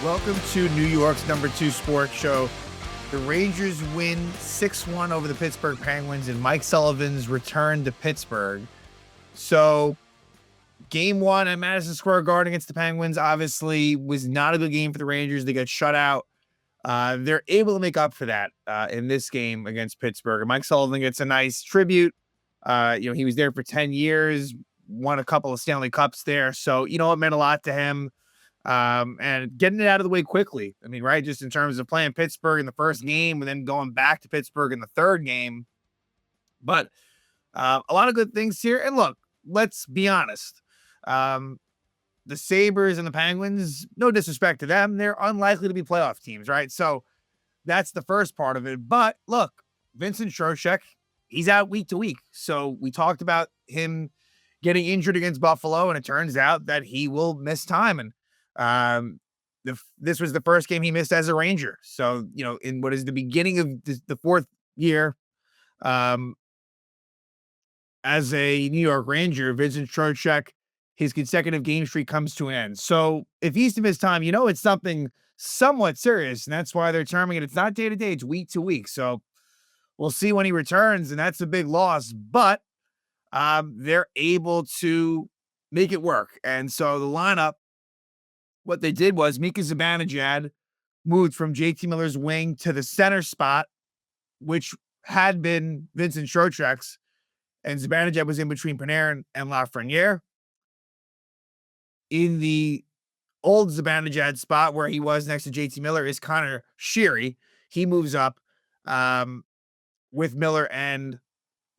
Welcome to New York's #2 sports show. The Rangers win 6-1 over the Pittsburgh Penguins in Mike Sullivan's return to Pittsburgh. So, game one at Madison Square Garden against the Penguins obviously was not a good game for the Rangers. They got shut out. They're able to make up for that in this game against Pittsburgh. And Mike Sullivan gets a nice tribute. He was there for 10 years, won a couple of Stanley Cups there. So, it meant a lot to him. And getting it out of the way quickly. I mean, right, just in terms of playing Pittsburgh in the first game and then going back to Pittsburgh in the third game. But a lot of good things here. And look, let's be honest. The Sabres and the Penguins, no disrespect to them, they're unlikely to be playoff teams, right? So that's the first part of it. But look, Vincent Trocheck, he's out week to week. So we talked about him getting injured against Buffalo, and it turns out that he will miss time. And this was the first game he missed as a Ranger. So, in what is the beginning of the fourth year, as a New York Ranger, Vincent Trocheck, his consecutive game streak comes to an end. So if he's to miss time, it's something somewhat serious. And that's why they're terming it. It's not day to day, it's week to week. So we'll see when he returns, and that's a big loss, but, they're able to make it work. And so the lineup, what they did was Mika Zibanejad moved from JT Miller's wing to the center spot, which had been Vincent Trocheck's, and Zibanejad was in between Panarin and Lafreniere. In the old Zibanejad spot where he was next to JT Miller is Connor Sheary. He moves up with Miller and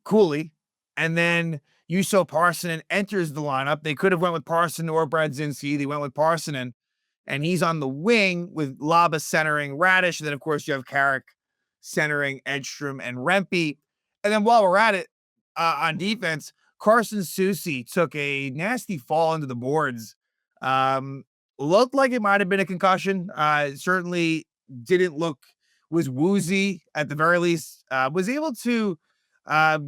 Cooley. And then Juuso Parssinen enters the lineup. They could have went with Parssinen or Bradzinski. They went with Parssinen, and he's on the wing with Laba centering Radish. And then, of course, you have Carrick centering Edstrom and Rempe. And then while we're at it, on defense, Carson Soucy took a nasty fall into the boards. Looked like it might have been a concussion. Certainly didn't look, was woozy at the very least. Was able to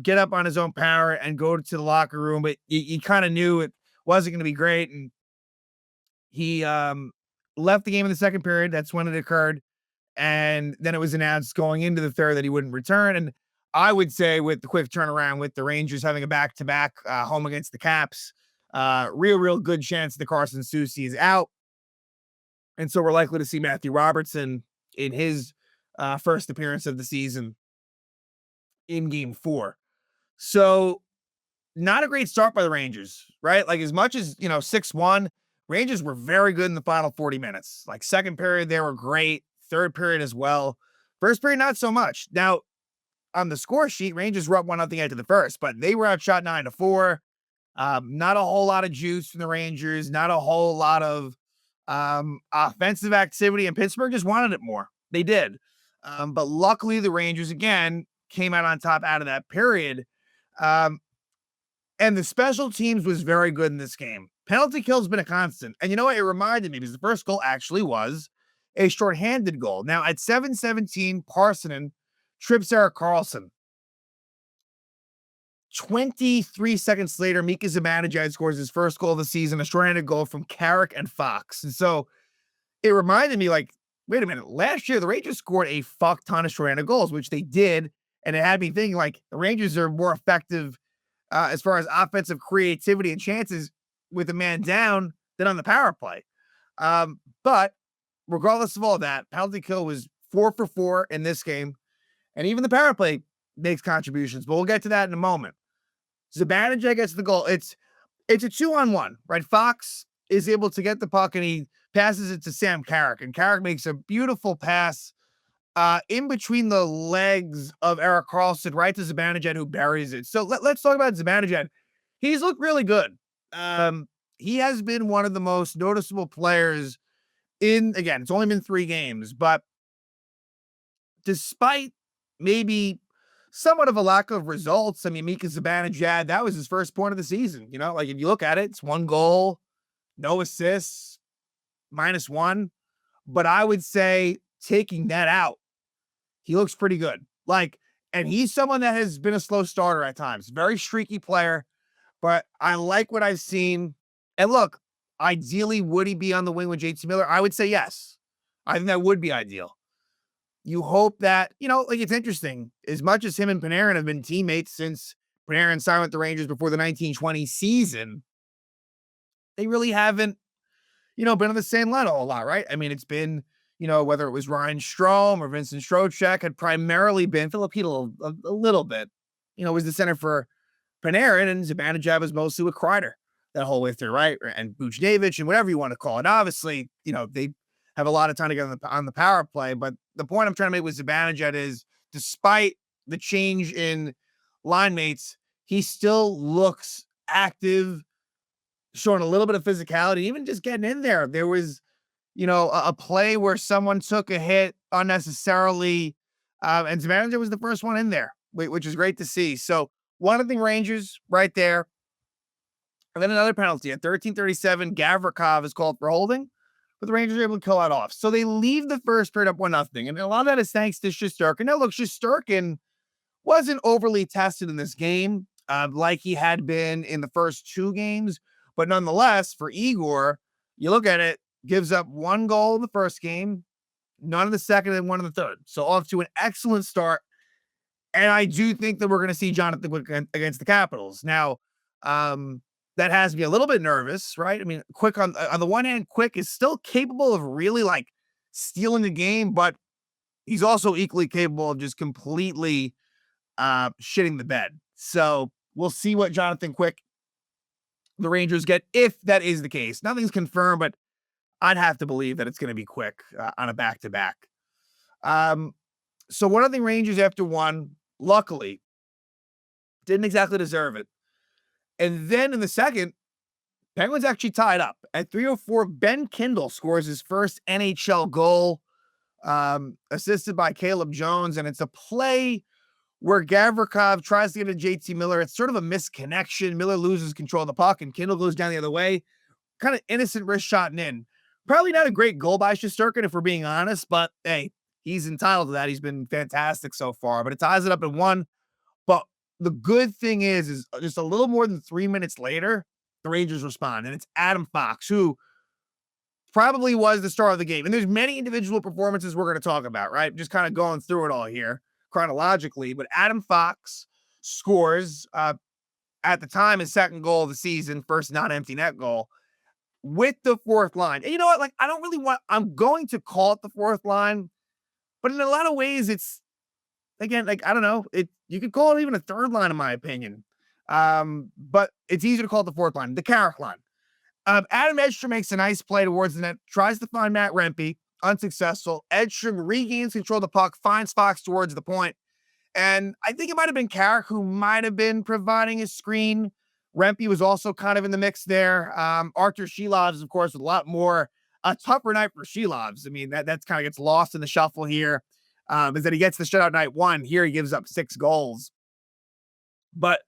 get up on his own power and go to the locker room, but you kind of knew it wasn't going to be great. And he left the game in the second period. That's when it occurred. And then it was announced going into the third that he wouldn't return. And I would say with the quick turnaround with the Rangers having a back-to-back home against the Caps, real good chance that Carson Soucy is out. And so we're likely to see Matthew Robertson in his first appearance of the season in game 4. So not a great start by the Rangers, right? Like, as much as, 6-1, Rangers were very good in the final 40 minutes. Like, second period, they were great. Third period as well. First period, not so much. Now, on the score sheet, Rangers were up 1-0 after the first, but they were outshot 9-4. Not a whole lot of juice from the Rangers, not a whole lot of offensive activity, and Pittsburgh just wanted it more. They did. But luckily, the Rangers, again, came out on top out of that period. And the special teams was very good in this game. Penalty kill's been a constant. And you know what? It reminded me, because the first goal actually was a shorthanded goal. Now, at 7:17, Parssinen trips Erik Karlsson. 23 seconds later, Mika Zibanejad scores his first goal of the season, a shorthanded goal from Carrick and Fox. And so it reminded me, like, wait a minute, last year the Rangers scored a fuck ton of shorthanded goals, which they did. And it had me thinking, like, the Rangers are more effective as far as offensive creativity and chances with a man down than on the power play. But regardless of all that, penalty kill was 4 for 4 in this game. And even the power play makes contributions, but we'll get to that in a moment. Zibanejad gets the goal. It's a 2-on-1, right? Fox is able to get the puck, and he passes it to Sam Carrick. And Carrick makes a beautiful pass in between the legs of Erik Karlsson, right to Zibanejad, who buries it. So let's talk about Zibanejad. He's looked really good. He has been one of the most noticeable players again, it's only been 3 games, but despite maybe somewhat of a lack of results, I mean, Mika Zibanejad, that was his first point of the season. Like, if you look at it, it's 1 goal, no assists, -1. But I would say, taking that out, he looks pretty good. Like, and he's someone that has been a slow starter at times. Very streaky player, but I like what I've seen. And look, ideally, would he be on the wing with JT Miller? I would say yes. I think that would be ideal. You hope that, like it's interesting. As much as him and Panarin have been teammates since Panarin signed with the Rangers before the 1920 season, they really haven't, been on the same line a whole lot, right? I mean, it's been, whether it was Ryan Strome or Vincent Trocheck, had primarily been Filipino a little bit, was the center for Panarin, and Zibanejad was mostly with Kreider that whole way through, right? And Buchnevich and whatever you want to call it. Obviously, they have a lot of time together on the power play. But the point I'm trying to make with Zibanejad is, despite the change in line mates, he still looks active, showing a little bit of physicality, even just getting in there. There was, a play where someone took a hit unnecessarily, and Zibanejad was the first one in there, which is great to see. So one of the Rangers right there. And then another penalty at 13:37. Gavrikov is called for holding, but the Rangers are able to kill that off. So they leave the first period up 1-0. And a lot of that is thanks to Shesterkin. Now, look, Shesterkin wasn't overly tested in this game, like he had been in the first two games. But nonetheless, for Igor, you look at it, gives up one goal in the first game, none in the second, and one in the third. So off to an excellent start. And I do think that we're going to see Jonathan Quick against the Capitals. Now, that has me a little bit nervous, right? I mean, Quick on the one hand, Quick is still capable of really like stealing the game, but he's also equally capable of just completely shitting the bed. So we'll see what Jonathan Quick the Rangers get, if that is the case. Nothing's confirmed, but I'd have to believe that it's going to be Quick on a back-to-back. So one of the Rangers after one, luckily, didn't exactly deserve it. And then in the second, Penguins actually tied up. At 3:04, Ben Kindle scores his first NHL goal, assisted by Caleb Jones. And it's a play where Gavrikov tries to get to JT Miller. It's sort of a misconnection. Miller loses control of the puck, and Kindle goes down the other way. Kind of innocent wrist shot and in. Probably not a great goal by Shesterkin, if we're being honest, but hey, he's entitled to that. He's been fantastic so far, but it ties it up at 1. But the good thing is just a little more than 3 minutes later, the Rangers respond, and it's Adam Fox, who probably was the star of the game. And there's many individual performances we're going to talk about, right? Just kind of going through it all here chronologically. But Adam Fox scores, at the time, his second goal of the season, first non-empty net goal, with the fourth line. And you know what? Like, I'm going to call it the fourth line, but in a lot of ways, it's, again, like, I don't know, you could call it even a third line, in my opinion. But it's easier to call it the fourth line, the Carrick line. Adam Edstrom makes a nice play towards the net, tries to find Matt Rempe, unsuccessful. Edstrom regains control of the puck, finds Fox towards the point. And I think it might have been Carrick who might have been providing his screen. Rempe was also kind of in the mix there. Arthur Shelovs, of course, with a lot more, a tougher night for Shelovs. I mean, that's kind of gets lost in the shuffle here. Is that he gets the shutout night 1. Here he gives up 6 goals. But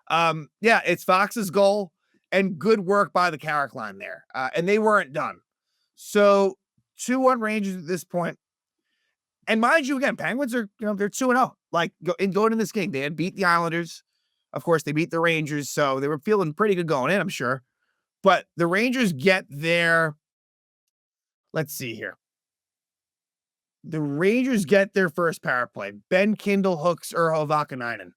yeah, it's Fox's goal and good work by the Carrick line there. And they weren't done. So 2-1 Rangers at this point. And mind you, again, Penguins are, they're 2-0. Like, going in this game, they had beat the Islanders. Of course, they beat the Rangers, so they were feeling pretty good going in, I'm sure. But the Rangers get their, let's see here. The Rangers get their first power play. Ben Kindle hooks Urho Vakanainen.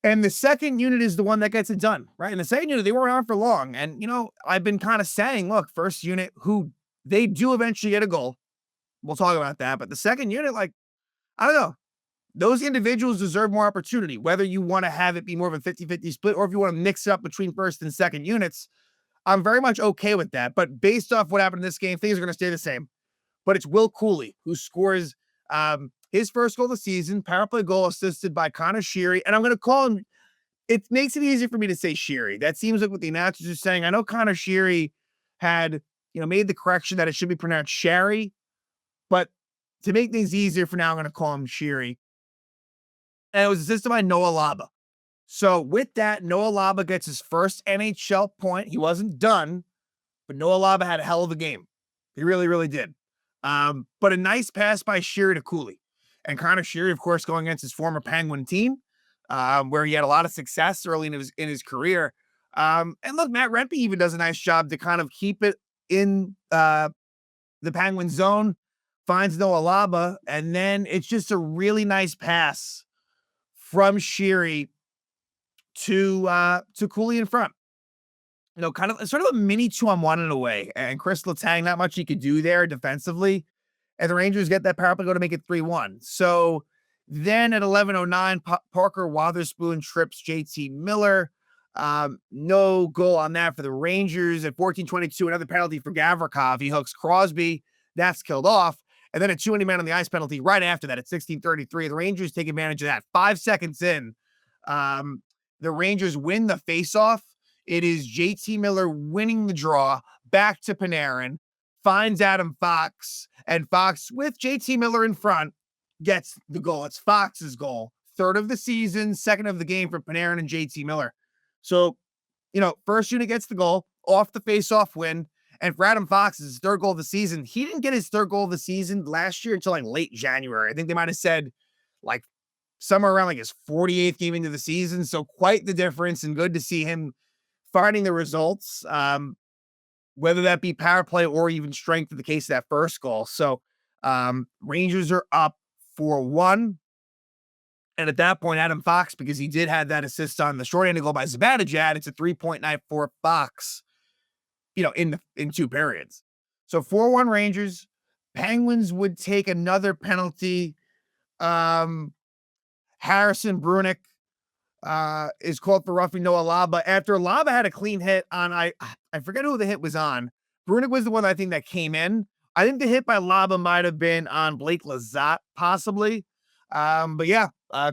And the second unit is the one that gets it done, right? And the second unit, they weren't on for long. And, I've been kind of saying, look, first unit, who they do eventually get a goal. We'll talk about that. But the second unit, like, I don't know. Those individuals deserve more opportunity, whether you want to have it be more of a 50-50 split or if you want to mix it up between first and second units. I'm very much okay with that. But based off what happened in this game, things are going to stay the same. But it's Will Cooley who scores his first goal of the season, power play goal assisted by Connor Sheary. And I'm going to call him, it makes it easier for me to say Sheary. That seems like what the announcers are saying. I know Connor Sheary had, made the correction that it should be pronounced Sherry. But to make things easier for now, I'm going to call him Sheary. And it was assisted by Noah Laba. So with that, Noah Laba gets his first NHL point. He wasn't done, but Noah Laba had a hell of a game. He really, really did. But a nice pass by Sheary to Cooley. And Connor Sheary, of course, going against his former Penguin team, where he had a lot of success early in his career. And look, Matt Rempe even does a nice job to kind of keep it in the Penguin zone. finds Noah Laba, and then it's just a really nice pass from Sheary to Cooley in front. Kind of sort of a mini 2-on-1 in a way. And Chris Letang, not much he could do there defensively. And the Rangers get that power play go to make it 3-1. So then at 11:09, Parker Wotherspoon trips JT Miller. No goal on that for the Rangers. At 14:22, another penalty for Gavrikov. He hooks Crosby. That's killed off. And then a 2 man on the ice penalty right after that at 16:33. The Rangers take advantage of that. 5 seconds in, the Rangers win the faceoff. It is JT Miller winning the draw back to Panarin, finds Adam Fox, and Fox, with JT Miller in front, gets the goal. It's Fox's goal. Third of the season, second of the game for Panarin and JT Miller. So, first unit gets the goal off the faceoff win. And for Adam Fox, his third goal of the season. He didn't get his third goal of the season last year until like late January. I think they might have said like somewhere around like his 48th game into the season. So quite the difference, and good to see him finding the results, whether that be power play or even strength in the case of that first goal. So Rangers are up 4-1. And at that point, Adam Fox, because he did have that assist on the short-handed goal by Zibanejad, it's a 3.94 Fox, in 2 periods. So 4-1 Rangers. Penguins would take another penalty. Harrison Brunick is called for roughing Noah Laba after Laba had a clean hit on, I forget who the hit was on. Brunick was the one I think that came in. I think the hit by Laba might have been on Blake Lizotte, possibly. But yeah,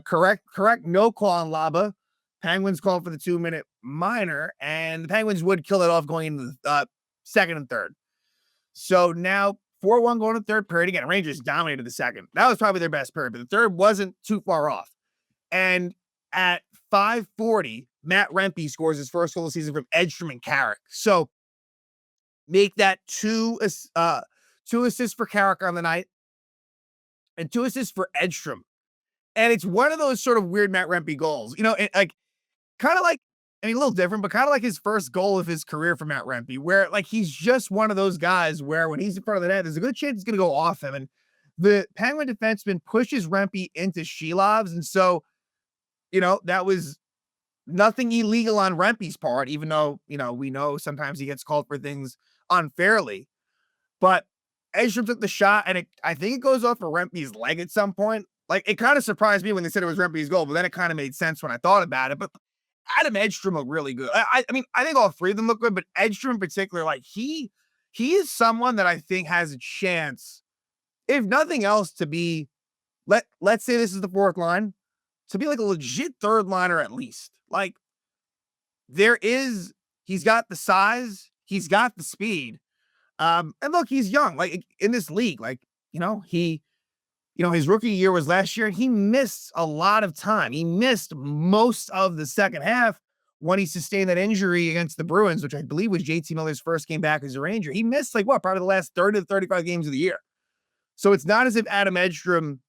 correct. No call on Laba. Penguins called for the 2-minute minor, and the Penguins would kill it off going into the second and third. So now 4-1 going to the third period. Again, Rangers dominated the second. That was probably their best period, but the third wasn't too far off. And at 5:40, Matt Rempe scores his first goal of the season from Edstrom and Carrick. So make that two assists for Carrick on the night and 2 assists for Edstrom. And it's one of those sort of weird Matt Rempe goals, kind of like, a little different, but kind of like his first goal of his career for Matt Rempe, where like he's just one of those guys where when he's in front of the net, there's a good chance it's going to go off him. And the Penguin defenseman pushes Rempe into Shelovs. And so, that was nothing illegal on Rempe's part, even though, we know sometimes he gets called for things unfairly. But Edstrom took the shot, and I think it goes off for Rempe's leg at some point. Like, it kind of surprised me when they said it was Rempe's goal, but then it kind of made sense when I thought about it. But Adam Edstrom looked really good. I mean, I think all three of them look good, but Edstrom in particular, like he is someone that I think has a chance, if nothing else, to be, let's say this is the fourth line, to be like a legit third liner at least. Like, he's got the size, he's got the speed. And look, he's young, like in this league, like, his rookie year was last year, and he missed a lot of time. He missed most of the second half when he sustained that injury against the Bruins, which I believe was JT Miller's first game back as a Ranger. He missed probably the last 30 to 35 games of the year. So it's not as if Adam Edstrom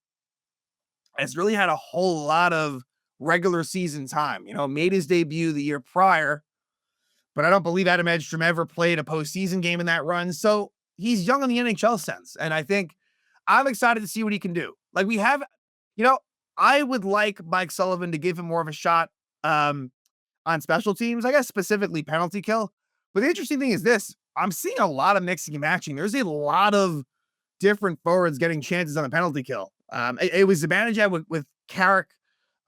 has really had a whole lot of regular season time. Made his debut the year prior, but I don't believe Adam Edstrom ever played a postseason game in that run. So he's young in the NHL sense. And I think I'm excited to see what he can do. Like I would like Mike Sullivan to give him more of a shot on special teams, I guess specifically penalty kill. But the interesting thing is this, I'm seeing a lot of mixing and matching. There's a lot of different forwards getting chances on the penalty kill. It was Zibanejad with Carrick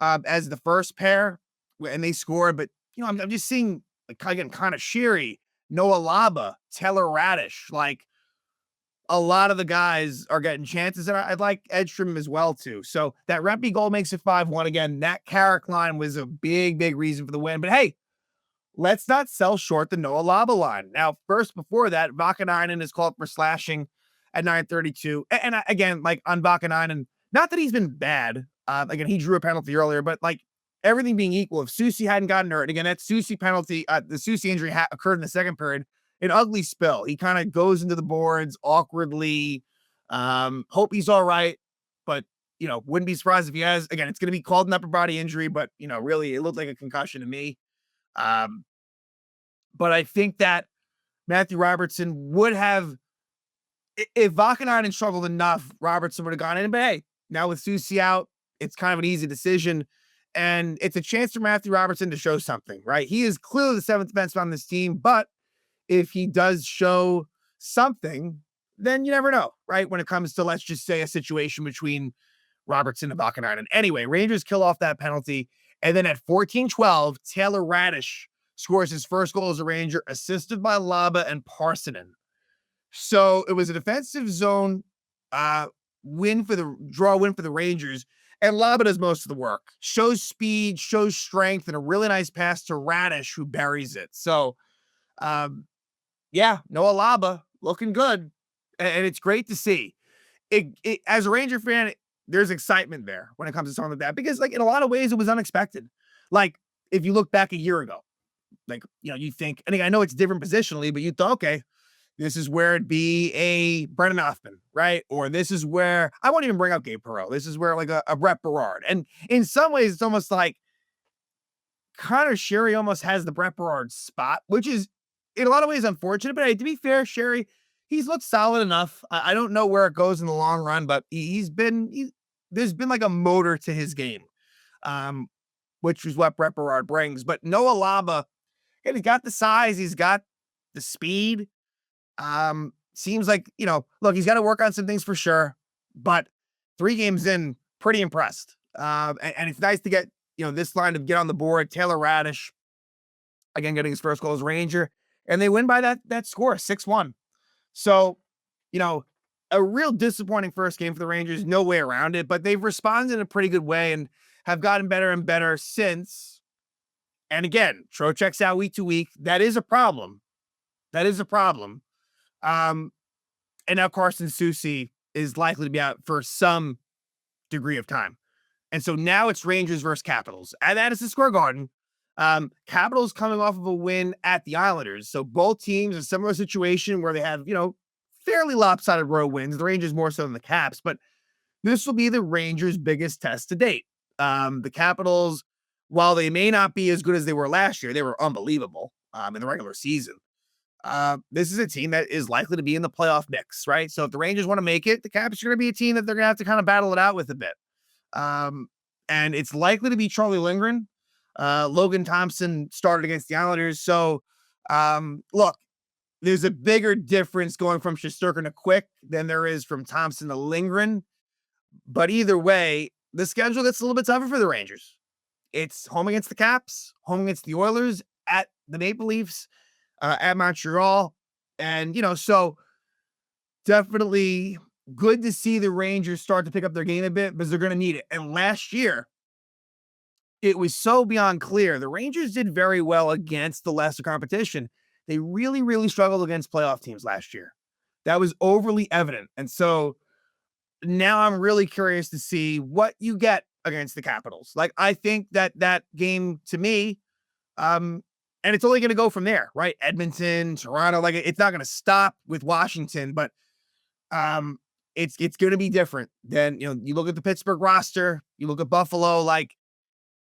as the first pair, and they scored. But, I'm just seeing, like, again, kind of Sheary, Noah Laba, Taylor Radish, like, a lot of the guys are getting chances, and I'd like Edstrom as well, too. So that Rempe goal makes it 5-1 again. That Carrick line was a big, big reason for the win. But hey, let's not sell short the Noah Laba line. Now, first, before that, Vakanainen is called for slashing at 9:32. And again, like on Vakanainen, not that he's been bad. Again, he drew a penalty earlier, but like everything being equal, if Soucy hadn't gotten hurt, again, that Soucy penalty, the Soucy injury occurred in the second period. An ugly spill. He kind of goes into the boards awkwardly. Hope he's all right, but wouldn't be surprised if he has. Again, it's going to be called an upper body injury, but really, it looked like a concussion to me. But I think that Matthew Robertson would have If Vakanainen struggled enough, Robertson would have gone in. But hey, now with Soucy out, it's kind of an easy decision. And it's a chance for Matthew Robertson to show something, right? He is clearly the seventh defenseman on this team, but if he does show something, then you never know, right? When it comes to, let's just say, a situation between Robertson and Vakanainen. Anyway, Rangers kill off that penalty. And then at 14-12, Taylor Radish scores his first goal as a Ranger, assisted by Laba and Parsonen. So it was a defensive zone win for the Rangers. And Laba does most of the work. Shows speed, shows strength, and a really nice pass to Radish, who buries it. So, yeah, Noah Laba looking good. And it's great to see. As a Ranger fan, there's excitement there when it comes to something like that. Because, like, in a lot of ways, it was unexpected. Like, if you look back a year ago, like, you think, and I know it's different positionally, but you thought, okay, this is where it'd be a Brennan Hoffman, right? Or this is where, I won't even bring up Gabe Perreault. This is where, like, a Brett Berard. And in some ways, it's almost like Connor Sherry almost has the Brett Berard spot, which is in a lot of ways unfortunate. But hey, to be fair, Sherry, he's looked solid enough. I don't know where it goes in the long run, but there's been like a motor to his game, which is what Brett Berard brings. But Noah Laba, he's got the size, he's got the speed. Seems like, look, he's got to work on some things for sure, but 3 games in, pretty impressed. And it's nice to get, this line to get on the board. Taylor Radish, again, getting his first goal as Ranger, and they win by that score, 6-1. So, a real disappointing first game for the Rangers, no way around it, but they've responded in a pretty good way and have gotten better and better since. And again, Trocheck's out week to week. That is a problem. And now Carson Soucy is likely to be out for some degree of time. And so now it's Rangers versus Capitals. And that is the Square Garden. Capitals coming off of a win at the Islanders. So both teams in a similar situation where they have, fairly lopsided road wins. The Rangers more so than the Caps. But this will be the Rangers' biggest test to date. The Capitals, while they may not be as good as they were last year, they were unbelievable in the regular season. This is a team that is likely to be in the playoff mix, right? So if the Rangers want to make it, the Caps are going to be a team that they're going to have to kind of battle it out with a bit. And it's likely to be Charlie Lindgren. Logan Thompson started against the Islanders. So, look, there's a bigger difference going from Shesterkin to Quick than there is from Thompson to Lindgren. But either way, the schedule gets a little bit tougher for the Rangers. It's home against the Caps, home against the Oilers, at the Maple Leafs, at Montreal. And, so definitely good to see the Rangers start to pick up their game a bit because they're going to need it. And last year, it was so beyond clear. The Rangers did very well against the lesser competition. They really, really struggled against playoff teams last year. That was overly evident. And so now I'm really curious to see what you get against the Capitals. Like, I think that game, to me, and it's only going to go from there, right? Edmonton, Toronto, like, it's not going to stop with Washington, but it's going to be different than, you look at the Pittsburgh roster, you look at Buffalo, like,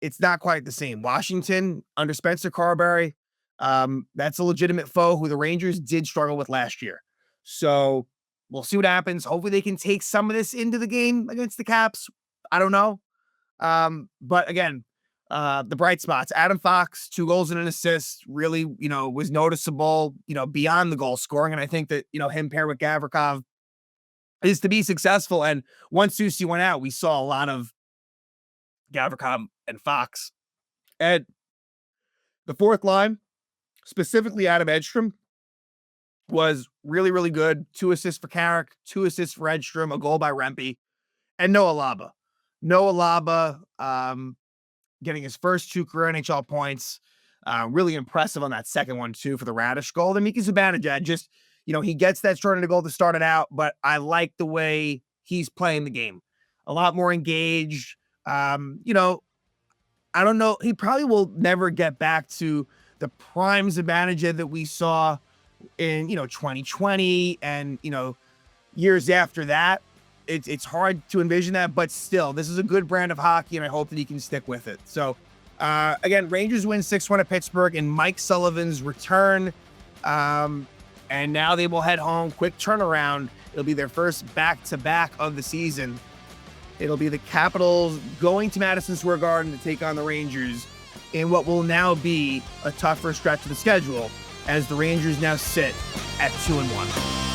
it's not quite the same. Washington under Spencer Carberry, that's a legitimate foe who the Rangers did struggle with last year. So we'll see what happens. Hopefully they can take some of this into the game against the Caps. I don't know. But again, the bright spots, Adam Fox, 2 goals and an assist, really, was noticeable, beyond the goal scoring. And I think that, him paired with Gavrikov is to be successful. And once Soucy went out, we saw a lot of Gavrikov and Fox. And the fourth line, specifically Adam Edstrom, was really, really good. 2 assists for Carrick, 2 assists for Edstrom, a goal by Rempe, and Noah Laba. Noah Laba, getting his first 2 career NHL points. Really impressive on that second one, too, for the Radish goal. And Mika Zibanejad just, he gets that shorthanded goal to start it out, but I like the way he's playing the game. A lot more engaged. I don't know. He probably will never get back to the prime Zibanejad that we saw in, 2020 and, years after that. It's hard to envision that, but still, this is a good brand of hockey, and I hope that he can stick with it. So, again, Rangers win 6-1 at Pittsburgh in Mike Sullivan's return. And now they will head home. Quick turnaround It'll be their first back-to-back of the season. It'll be the Capitals going to Madison Square Garden to take on the Rangers in what will now be a tougher stretch of the schedule, as the Rangers now sit at 2-1.